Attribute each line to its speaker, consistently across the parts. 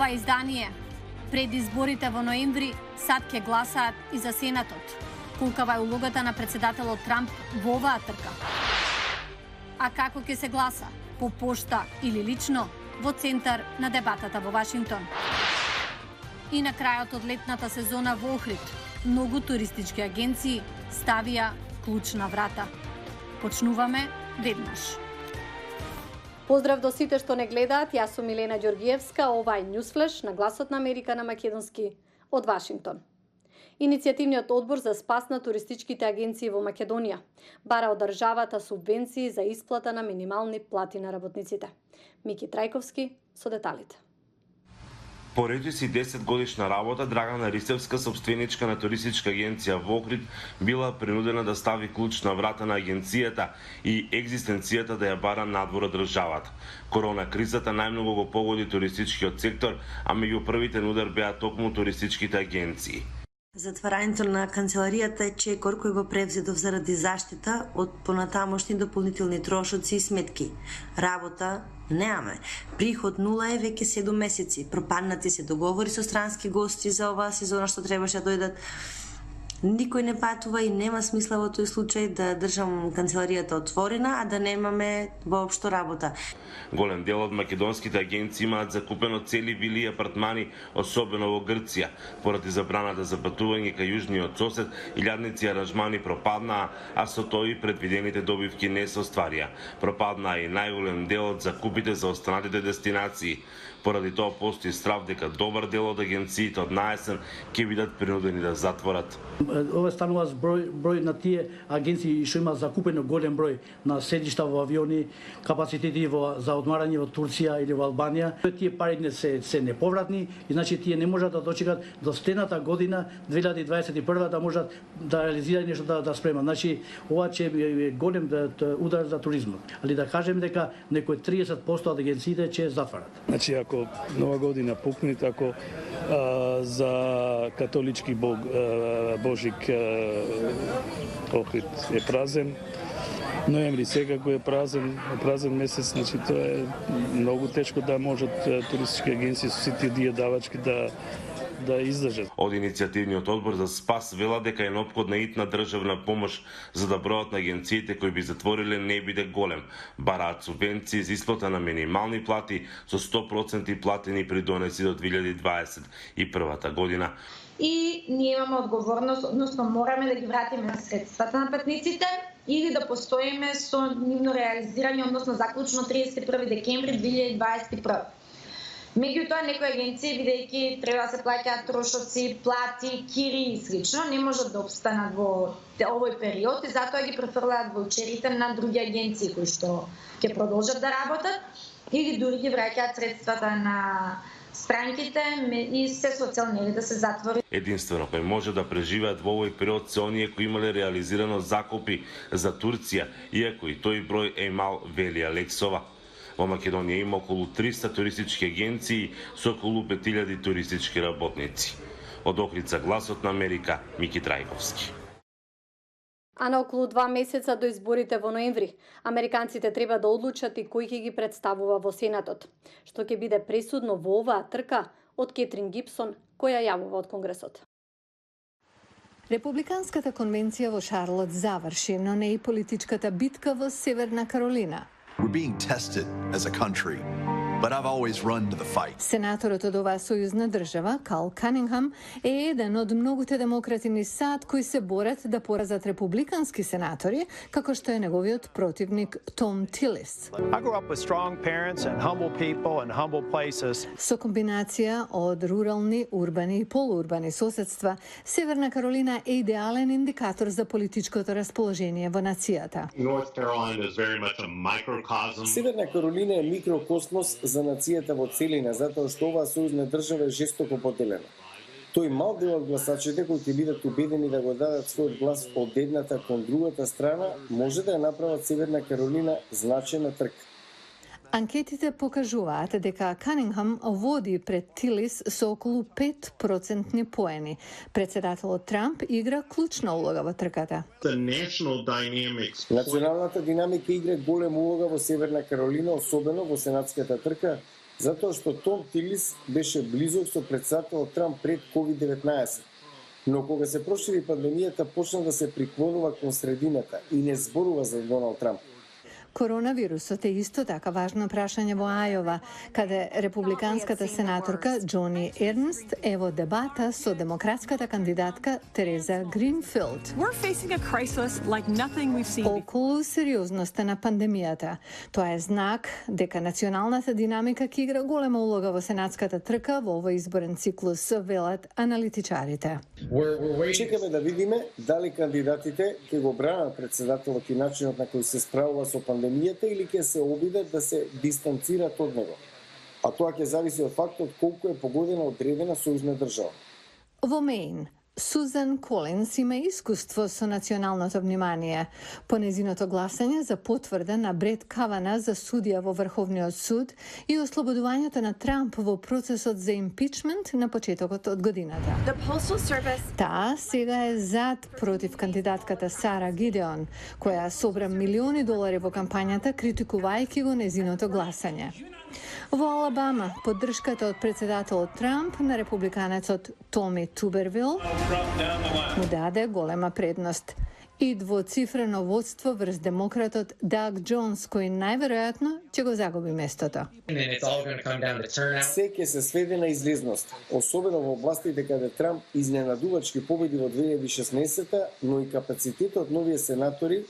Speaker 1: ова издание. Пред изборите во ноември сад ќе гласаат и за Сенатот. Колкава е улогата на председателот Трамп во оваа трка? А како ќе се гласа? По пошта или лично? Во центар на дебатата во Вашингтон. И на крајот од летната сезона во Охрид, многу туристички агенции ставија клуч на врата. Почнуваме веднаш. Поздрав до сите што не гледаат, јас сум Милена Ѓоргиевска, ова е Ньюсфлеш на Гласот на Америка на македонски од Вашингтон. Иницијативниот одбор за спас на туристичките агенции во Македонија бара од државата субвенции за исплата на минимални плати на работниците. Мики Трајковски со деталите.
Speaker 2: По речиси 10 годишна работа, Драгана Ристевска, собственичка на туристичка агенција во Охрид, била принудена да стави клуч на врата на агенцијата и екзистенцијата да ја бара надвор од државата. Корона кризата најмногу го погоди туристичкиот сектор, а меѓу првите на удар беа токму туристичките агенции.
Speaker 3: Затварањето на канцеларијата е чекор кој го превзедов заради заштита од понатамошни дополнителни трошоци и сметки. Работа немаме. Приход нула е веќе 7 месеци. Пропаднати се договори со странски гости за оваа сезона што требаше да дојдат. Никој не патува и нема смисла во тој случај да држам канцеларијата отворена, а да немаме воопшто работа.
Speaker 2: Голем дел од македонските агенции имаат закупено цели вили и апартмани, особено во Грција. Поради забраната за патување кај јужниот сосед, илјадници аранжмани пропаднаа, а со тој предвидените добивки не се остварија. Пропаднаа и најголем дел од закупите за останатите дестинации. Поради тоа постои страв дека добар дел од агенциите од наесен ќе бидат принудени да затворат.
Speaker 4: Ова станува број на тие агенции што има закупено голем број на седишта во авиони, капацитети за одмарање во Турција или во Албанија. Тие пари не се неповратни и значи тие не можат да дочекат до следната година 2021 да можат да реализираат нешто да спремат. Значи ова ќе е голем удар за туризмот. Али да кажем дека некои 30% од агенциите ќе затварат.
Speaker 5: Значи ако нова година пукне, ако за католички Божик Охрид е празен, ноември секако е празен месец, значи тоа е многу тешко да можат туристички агенции со сите тие давачки да издржат.
Speaker 2: Од иницијативниот одбор за спас вела дека е неопходна итна државна помош за да бројот на агенциите кои би затвориле не биде голем. Бараат субвенции за исплата на минимални плати со 100% платени при донеси до 2021 година.
Speaker 6: И ние имаме одговорност, односно мораме да ги вратиме средствата на патниците или да постоиме со нивно реализирање, односно заклучно 31 декември 2021. Меѓутоа, некои агенции, бидејќи треба да се плаќаат трошоци, плати, кири и слично, не можат да обстанат во овој период и затоа ги префрлаат воучерите на други агенции кои што ќе продолжат да работат или дури ги враќаат средствата на странките и се со цел нели да се затвори.
Speaker 2: Единствено кој може да преживеат во овој период се оние кои имале реализирано закупи за Турција, иако и тој број е мал, вели Алексова. Во Македонија има околу 300 туристички агенции со околу 5000 туристички работници. Од Охрид за Гласот на Америка, Мики Трајковски.
Speaker 1: А на околу 2 месеца до изборите во ноември, американците треба да одлучат и кој ќе ги представува во Сенатот, што ќе биде пресудно во оваа трка од Кетрин Гипсон, која јавува од Конгресот.
Speaker 7: Републиканската конвенција во Шарлот заврши, но не и политичката битка во Северна Каролина.
Speaker 8: We're being tested as a country, but I've always run to the fight.
Speaker 7: Сенаторот од оваа сојузна држава, Кал Канингам, е еден од многуте демократи низ САД кои се борат да поразат републикански сенатори, како што е неговиот противник Том Тилис.
Speaker 9: I grew up with strong parents and humble people and humble places.
Speaker 7: Со комбинација од рурални, урбани и полуурбани соседства, Северна Каролина е идеален индикатор за политичкото расположение во нацијата.
Speaker 10: North Carolina is very much a microcosm.
Speaker 11: Северна Каролина е микрокосмос за нацијата во целина, затоа што оваа сојузна држава е жестоко поделена. Тој мал дел од гласачите кои ќе бидат убедени да го дадат својот глас од едната кон другата страна, може да ја направат Северна Каролина значајна трка.
Speaker 7: Анкетите покажуваат дека Канингам води пред Тилис со околу 5% поени. Председателот Трамп игра клучна улога во трката.
Speaker 11: Националната динамика игра голема улога во Северна Каролина, особено во сенатската трка, затоа што Том Тилис беше близок со председателот Трамп пред COVID-19. Но кога се прошири пандемијата, почна да се приклонува кон средината и не зборува за Доналд Трамп.
Speaker 7: Коронавирусот е исто така важно прашање во Ајова, каде републиканската сенаторка Джони Ернст е во дебата со демократската кандидатка Тереза Гринфилд. Околу сериозноста на пандемијата. Тоа е знак дека националната динамика ќе игра голема улога во сенатската трка во овој изборен циклус, велат аналитичарите.
Speaker 11: Чекаме да видиме дали кандидатите ќе го бранат председателот и начинот на кој се справува со пандемијата или ќе се обидат да се дистанцират од него. А тоа ќе зависи од фактот колку е погодена одредена сојузна држава.
Speaker 7: Во Мејн, Сузан Колинс има искуство со националното внимание. По незиното гласање за потврда на Брет Кавана за судија во Врховниот суд и ослободувањето на Трамп во процесот за импичмент на почетокот од годината. Таа сега е зад против кандидатката Сара Гидеон, која собра милиони долари во кампањата критикувајќи го незиното гласање. Во Алабама, поддршката од председателот Трамп на републиканецот Томи Тубервил му даде голема предност и двоцифрено водство врз демократот Даг Джонс, кој најверојатно ќе го загуби местото.
Speaker 11: Се ќе се сведе на излезност, особено во областите каде Трамп изненадувачки победи во 2016, но и капацитетот новите сенатори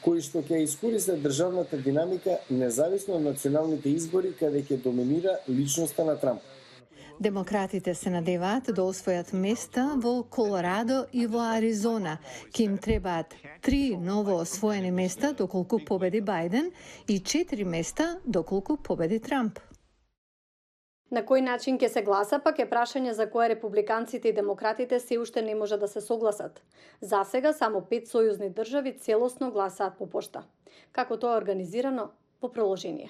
Speaker 11: кои што ќе искористат државната динамика независно од националните избори каде ќе доминира личноста на Трамп.
Speaker 7: Демократите се надеваат да освојат места во Колорадо и во Аризона. Ке им требаат 3 ново освоени места доколку победи Бајден и 4 места доколку победи Трамп.
Speaker 12: На кој начин ќе се гласа пак е прашање за кое републиканците и демократите се уште не може да се согласат. Засега само 5 сојузни држави целосно гласаат по пошта. Како тоа е организирано во приложение.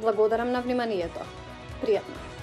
Speaker 12: Благодарам на вниманието. Пријатно.